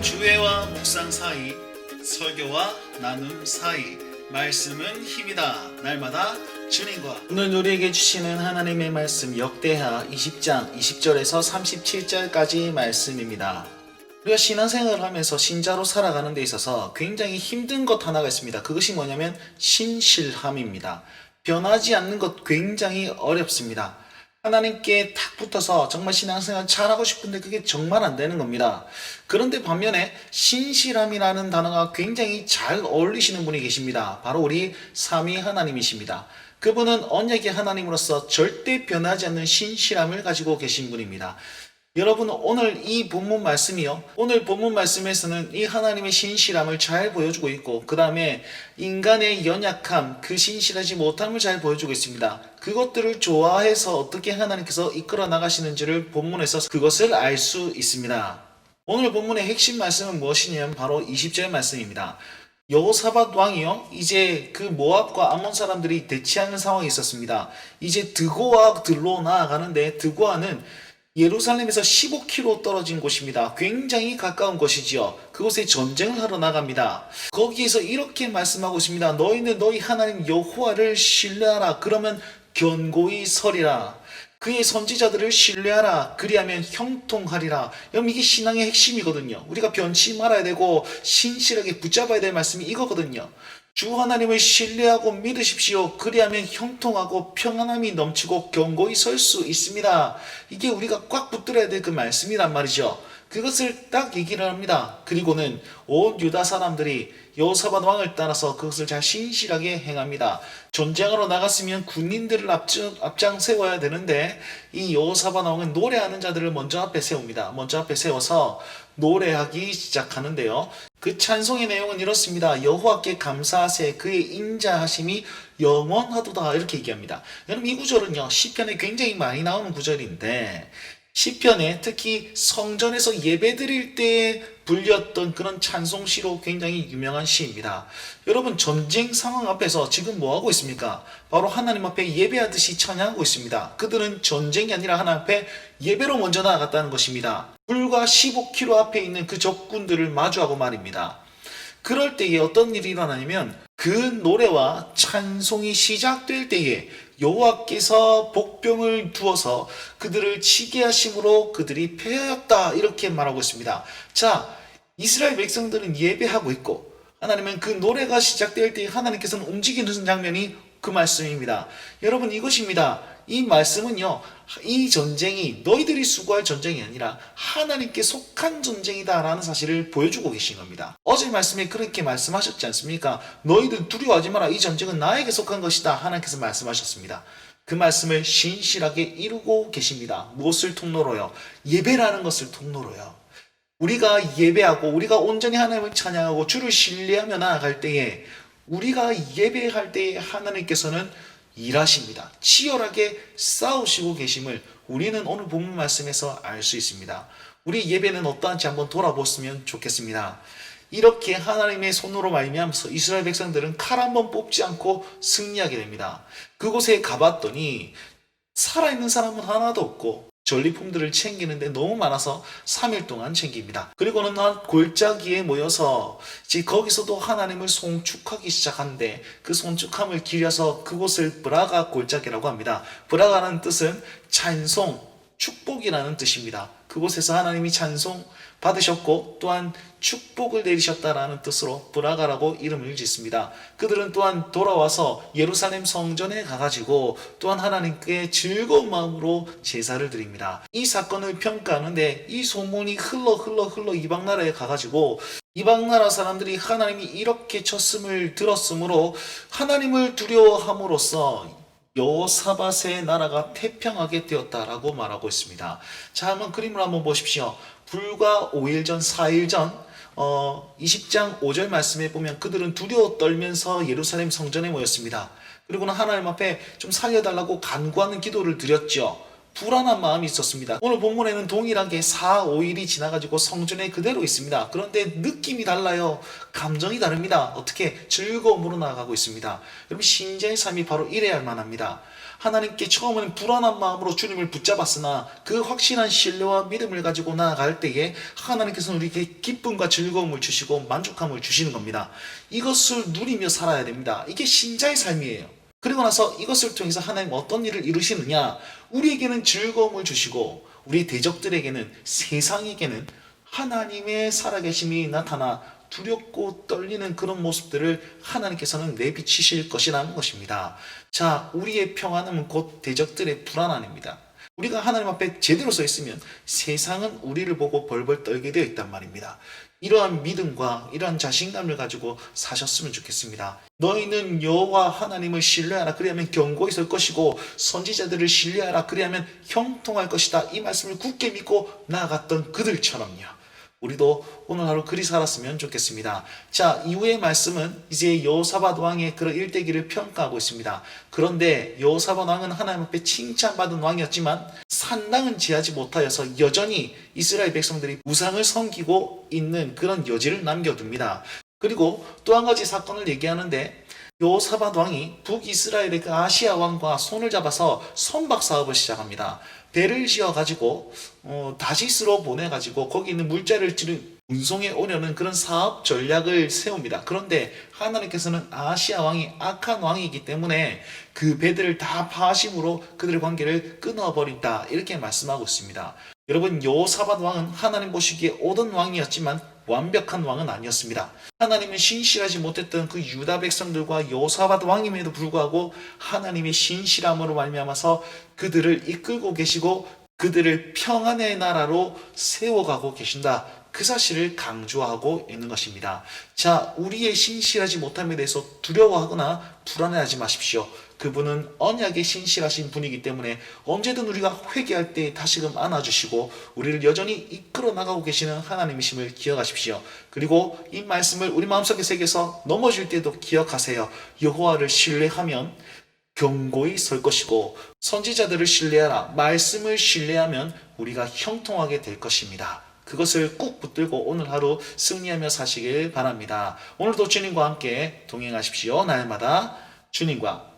주회와 묵상 사이, 설교와 나눔 사이, 말씀은 힘이다. 날마다 주님과. 오늘 우리에게 주시는 하나님의 말씀 역대하 20장 20절에서 37절까지 말씀입니다. 우리가 신앙생활을 하면서 신자로 살아가는 데 있어서 굉장히 힘든 것 하나가 있습니다. 그것이 뭐냐면 신실함입니다. 변하지 않는 것 굉장히 어렵습니다. 하나님께 탁 붙어서 정말 신앙생활 잘하고 싶은데 그게 정말 안 되는 겁니다. 그런데 반면에 신실함이라는 단어가 굉장히 잘 어울리시는 분이 계십니다. 바로 우리 삼위 하나님이십니다. 그분은 언약의 하나님으로서 절대 변하지 않는 신실함을 가지고 계신 분입니다. 여러분, 오늘 이 본문 말씀이요, 오늘 본문 말씀에서는 이 하나님의 신실함을 잘 보여주고 있고, 그 다음에 인간의 연약함, 그 신실하지 못함을 잘 보여주고 있습니다. 그것들을 좋아해서 어떻게 하나님께서 이끌어 나가시는지를 본문에서 그것을 알 수 있습니다. 오늘 본문의 핵심 말씀은 무엇이냐면 바로 20절 말씀입니다. 여호사밧 왕이요, 이제 그 모압과 암몬 사람들이 대치하는 상황이 있었습니다. 이제 드고아들로 나아가는데, 드고아는 예루살렘에서 15km 떨어진 곳입니다. 굉장히 가까운 곳이지요. 그곳에 전쟁을 하러 나갑니다. 거기에서 이렇게 말씀하고 있습니다. 너희는 너희 하나님 여호와를 신뢰하라. 그러면 견고히 서리라. 그의 선지자들을 신뢰하라. 그리하면 형통하리라. 여러분, 이게 신앙의 핵심이거든요. 우리가 변치 말아야 되고 신실하게 붙잡아야 될 말씀이 이거거든요. 주 하나님을 신뢰하고 믿으십시오. 그리하면 형통하고 평안함이 넘치고 견고히 설 수 있습니다. 이게 우리가 꽉 붙들어야 될 그 말씀이란 말이죠. 그것을 딱 얘기를 합니다. 그리고는 온 유다 사람들이 여호사밧 왕을 따라서 그것을 잘 신실하게 행합니다. 전쟁하러 나갔으면 군인들을 앞장 세워야 되는데, 이 여호사밧 왕은 노래하는 자들을 먼저 앞에 세웁니다. 먼저 앞에 세워서 노래하기 시작하는데요. 그 찬송의 내용은 이렇습니다. 여호와께 감사하세, 그의 인자하심이 영원하도다, 이렇게 얘기합니다. 여러분, 이 구절은요, 시편에 굉장히 많이 나오는 구절인데, 시편에 특히 성전에서 예배드릴 때 불렸던 그런 찬송시로 굉장히 유명한 시입니다. 여러분, 전쟁 상황 앞에서 지금 뭐하고 있습니까? 바로 하나님 앞에 예배하듯이 찬양하고 있습니다. 그들은 전쟁이 아니라 하나님 앞에 예배로 먼저 나아갔다는 것입니다. 불과 15km 앞에 있는 그 적군들을 마주하고 말입니다. 그럴 때에 어떤 일이 일어나냐면, 그 노래와 찬송이 시작될 때에 여호와께서 복병을 두어서 그들을 치게 하심으로 그들이 패하였다, 이렇게 말하고 있습니다. 자, 이스라엘 백성들은 예배하고 있고, 하나님은 그 노래가 시작될 때 하나님께서는 움직이는 장면이 그 말씀입니다. 여러분, 이것입니다. 이 말씀은요, 이 전쟁이 너희들이 수고할 전쟁이 아니라 하나님께 속한 전쟁이다라는 사실을 보여주고 계신 겁니다. 어제 말씀에 그렇게 말씀하셨지 않습니까? 너희들 두려워하지 마라. 이 전쟁은 나에게 속한 것이다. 하나님께서 말씀하셨습니다. 그 말씀을 신실하게 이루고 계십니다. 무엇을 통로로요? 예배라는 것을 통로로요. 우리가 예배하고 우리가 온전히 하나님을 찬양하고 주를 신뢰하며 나아갈 때에, 우리가 예배할 때에 하나님께서는 일하십니다. 치열하게 싸우시고 계심을 우리는 오늘 본문 말씀에서 알 수 있습니다. 우리 예배는 어떠한지 한번 돌아보았으면 좋겠습니다. 이렇게 하나님의 손으로 말미암아서 이스라엘 백성들은 칼 한 번 뽑지 않고 승리하게 됩니다. 그곳에 가봤더니 살아있는 사람은 하나도 없고 전리품들을 챙기는데 너무 많아서 3일 동안 챙깁니다. 그리고는 골짜기에 모여서 이제 거기서도 하나님을 송축하기 시작하는데, 그 송축함을 기려서 그곳을 브라가 골짜기라고 합니다. 브라가라는 뜻은 찬송, 축복이라는 뜻입니다. 그곳에서 하나님이 찬송 받으셨고 또한 축복을 내리셨다라는 뜻으로 브라가라고 이름을 짓습니다. 그들은 또한 돌아와서 예루살렘 성전에 가가지고 또한 하나님께 즐거운 마음으로 제사를 드립니다. 이 사건을 평가하는데 이 소문이 흘러 이방 나라에 가가지고 이방 나라 사람들이 하나님이 이렇게 쳤음을 들었으므로 하나님을 두려워함으로써 여호사밧의 나라가 태평하게 되었다라고 말하고 있습니다. 자, 한번 그림을 한번 보십시오. 불과 5일 전, 4일 전 20장 5절 말씀에 보면 그들은 두려워 떨면서 예루살렘 성전에 모였습니다. 그리고는 하나님 앞에 좀 살려달라고 간구하는 기도를 드렸죠. 불안한 마음이 있었습니다. 오늘 본문에는 동일하게 4, 5일이 지나가지고 성전에 그대로 있습니다. 그런데 느낌이 달라요. 감정이 다릅니다. 어떻게? 즐거움으로 나아가고 있습니다. 여러분, 신자의 삶이 바로 이래야 할 만합니다. 하나님께 처음에는 불안한 마음으로 주님을 붙잡았으나 그 확실한 신뢰와 믿음을 가지고 나아갈 때에 하나님께서는 우리에게 기쁨과 즐거움을 주시고 만족함을 주시는 겁니다. 이것을 누리며 살아야 됩니다. 이게 신자의 삶이에요. 그리고 나서 이것을 통해서 하나님 어떤 일을 이루시느냐? 우리에게는 즐거움을 주시고 우리 대적들에게는, 세상에게는 하나님의 살아계심이 나타나 두렵고 떨리는 그런 모습들을 하나님께서는 내비치실 것이라는 것입니다. 자, 우리의 평안은 곧 대적들의 불안 아닙니다. 우리가 하나님 앞에 제대로 서 있으면 세상은 우리를 보고 벌벌 떨게 되어 있단 말입니다. 이러한 믿음과 이러한 자신감을 가지고 사셨으면 좋겠습니다. 너희는 여호와 하나님을 신뢰하라. 그리하면 견고히 설 것이고 선지자들을 신뢰하라. 그리하면 형통할 것이다. 이 말씀을 굳게 믿고 나아갔던 그들처럼요. 우리도 오늘 하루 그리 살았으면 좋겠습니다. 자, 이후의 말씀은 이제 여호사밧 왕의 그런 일대기를 평가하고 있습니다. 그런데 여호사밧 왕은 하나님 앞에 칭찬받은 왕이었지만 산당은 지하지 못하여서 여전히 이스라엘 백성들이 우상을 섬기고 있는 그런 여지를 남겨둡니다. 그리고 또 한 가지 사건을 얘기하는데, 여호사밧 왕이 북이스라엘의 그 아시아 왕과 손을 잡아서 선박 사업을 시작합니다. 배를 지어가지고 다시스로 보내가지고 거기 있는 물자를 운송해 오려는 그런 사업 전략을 세웁니다. 그런데 하나님께서는 아시아 왕이 악한 왕이기 때문에 그 배들을 다 파하심으로 그들의 관계를 끊어버린다, 이렇게 말씀하고 있습니다. 여러분, 여호사밧 왕은 하나님 보시기에 옳은 왕이었지만 완벽한 왕은 아니었습니다. 하나님은 신실하지 못했던 그 유다 백성들과 여호사밧 왕임에도 불구하고 하나님의 신실함으로 말미암아서 그들을 이끌고 계시고 그들을 평안의 나라로 세워가고 계신다, 그 사실을 강조하고 있는 것입니다. 자, 우리의 신실하지 못함에 대해서 두려워하거나 불안해하지 마십시오. 그분은 언약에 신실하신 분이기 때문에 언제든 우리가 회개할 때 다시금 안아주시고 우리를 여전히 이끌어 나가고 계시는 하나님이심을 기억하십시오. 그리고 이 말씀을 우리 마음속에 새겨서 넘어질 때도 기억하세요. 여호와를 신뢰하면 견고히 설 것이고 선지자들을 신뢰하라. 말씀을 신뢰하면 우리가 형통하게 될 것입니다. 그것을 꾹 붙들고 오늘 하루 승리하며 사시길 바랍니다. 오늘도 주님과 함께 동행하십시오. 날마다 주님과